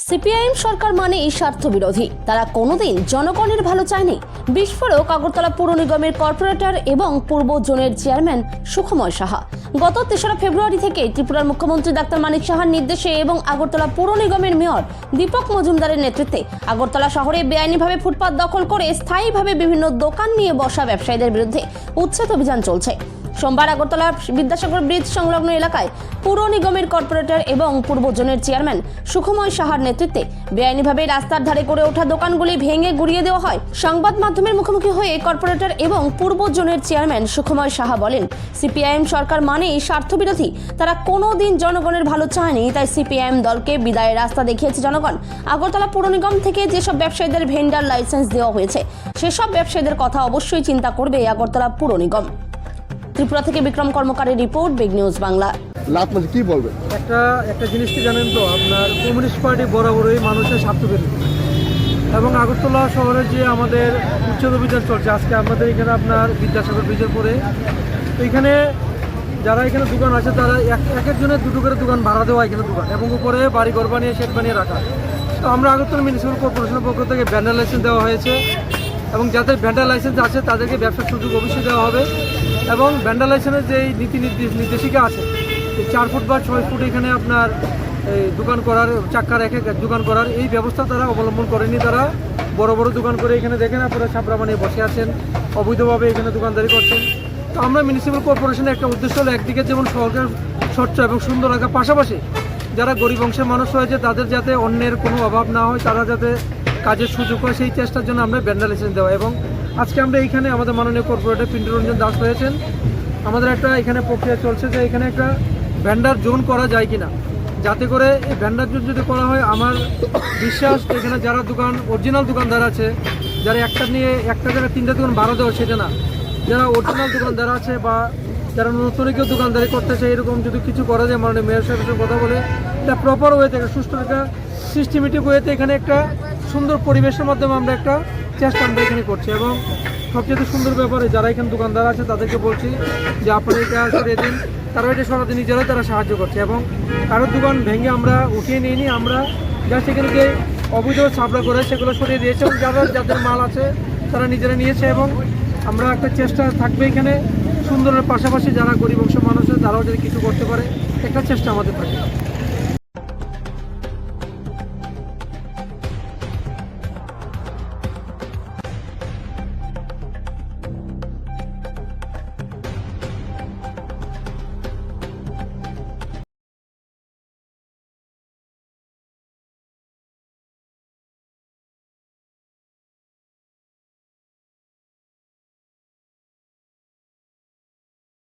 CPIM সরকার মানে এই স্বার্থ বিরোধী। তারা কোনোদিন জনগণের ভালো চায়নি। বিস্ফোরক আগরতলা পুর নিগমের কর্পোরেটর এবং পূর্ব জোনের চেয়ারম্যান সুখময় সাহা। গত ৩রা ফেব্রুয়ারি থেকে ত্রিপুরার মুখ্যমন্ত্রী ডাক্তার মানিক সাহার নির্দেশে এবং আগরতলা পুর নিগমের মেয়র দীপক মজুমদারের নেতৃত্বে আগরতলা শহরে বেআইনিভাবে ফুটপাত দখল করে স্থায়ীভাবে বিভিন্ন দোকান নিয়ে বসা ব্যবসায়ীদের বিরুদ্ধে উচ্ছেদ অভিযান চলছে। সোমবার আগরতলা বিদ্যাসাগর ব্রিজ সংলগ্ন এলাকায় পুর নিগমের কর্পোরেটর এবং পূর্ব জোনের চেয়ারম্যান সুখময় সাহার নেতৃত্বে বেআইনিভাবে রাস্তার ধারে করে ওঠা দোকানগুলি ভেঙে গুড়িয়ে দেওয়া হয়। সংবাদ মাধ্যমের মুখোমুখি হয়ে কর্পোরেটর এবং পূর্ব জোনের চেয়ারম্যান সুখময় সাহা বলেন, সিপিআইএম সরকার মানেই স্বার্থবিরোধী। তারা কোনোদিন জনগণের ভালো চায়নি, তাই সিপিআইএম দলকে বিদায়ের রাস্তা দেখিয়েছে জনগণ। আগরতলা পুর নিগম থেকে যেসব ব্যবসায়ীদের ভেন্ডার লাইসেন্স দেওয়া হয়েছে সেসব ব্যবসায়ীদের কথা অবশ্যই চিন্তা করবে আগরতলা পুর নিগম। ত্রিপুরা থেকে বিক্রম কর্মকারের রিপোর্ট, বিগ নিউজ বাংলা। কি বলবেন? একটা জিনিস কি জানেন তো, আপনার কমিউনিস্ট পার্টি বরাবরই মানুষের স্বার্থবিরোধী এবং আগরতলা শহরে যে আমাদের উচ্ছেদ অভিযান চলছে, আজকে আমাদের এখানে আপনার বিদ্যাসাগর ব্রিজের পরে এখানে যারা এখানে দোকান আছে তারা এক একজনের দুটো করে দোকান ভাড়া দেওয়া এখানে দোকান এবং উপরে বাড়ি ঘর বানিয়ে শেড বানিয়ে রাখা। তো আমরা আগরতলা মিউনিসিপ্যাল কর্পোরেশনের পক্ষ থেকে ভ্যান্ডার লাইসেন্স দেওয়া হয়েছে এবং যাদের ভ্যান্ডার লাইসেন্স আছে তাদেরকে ব্যবসার সুযোগ অবশ্যই দেওয়া হবে এবং ভ্যান্ডার লাইসেন্সের যে নীতি নির্দেশিকা আছে 4 ফুট বা 6 ফুট এখানে আপনার এই দোকান করার চাক্কার এক দোকান করার এই ব্যবস্থা তারা অবলম্বন করেনি। তারা বড় বড় দোকান করে এখানে দেখেন আপনারা ছাপড়া বানিয়ে বসে আছেন, অবৈধভাবে এখানে দোকানদারি করছেন। তো আমরা মিউনিসিপ্যাল কর্পোরেশনের একটা উদ্দেশ্য হলো একদিকে যেমন শহরকে স্বচ্ছ এবং সুন্দর রাখার পাশাপাশি যারা গরিব অংশের মানুষ রয়েছে তাদের যাতে অন্যের কোনো অভাব না হয়, তারা যাতে কাজের সুযোগ হয়, সেই চেষ্টার জন্য আমরা ভ্যান্ডার লাইসেন্স দেওয়া। এবং আজকে আমরা এইখানে আমাদের মাননীয় কর্পোরেটর পিন্টু রঞ্জন দাস রয়েছেন, আমাদের একটা এখানে প্রক্রিয়া চলছে যে এখানে একটা ভ্যান্ডার জোন করা যায় কিনা, যাতে করে এই ভ্যান্ডার জোন যদি করা হয় আমার বিশ্বাস এখানে যারা দোকান অরিজিনাল দোকানদার আছে, যারা একটা জায়গায় 3টা দোকান ভাড়া দেওয়া সেটা না, যারা অরিজিনাল দোকানদার আছে বা যারা নতুন কেউ দোকানদারি করতেছে এরকম যদি কিছু করা যায়, মাননীয় মেয়র সাহেবের সঙ্গে কথা বলে এটা প্রপার ওয়েতে একটা সুষ্ঠু একটা সিস্টেমেটিক ওয়েতে এখানে একটা সুন্দর পরিবেশের মাধ্যমে আমরা একটা চেষ্টা আমরা এখানে করছি। এবং সবচেয়ে সুন্দর ব্যাপারে যারা এখানে দোকানদার আছে তাদেরকে বলছি যে আপনারা এটা সরিয়ে দিন, তারা এটা সরাতে নিজেরাই তারা সাহায্য করছে এবং কারোর দোকান ভেঙে আমরা উঠিয়ে নিইনি, আমরা যা সেখানে যে অবৈধ ছাপড়া করে সেগুলো সরিয়ে দিয়েছে এবং যাদের মাল আছে তারা নিজেরা নিয়েছে এবং আমরা একটা চেষ্টা থাকবে এখানে সুন্দরের পাশাপাশি যারা গরিব অংশ মানুষ আছে তারাও যদি কিছু করতে পারে একটা চেষ্টা আমাদের থাকে।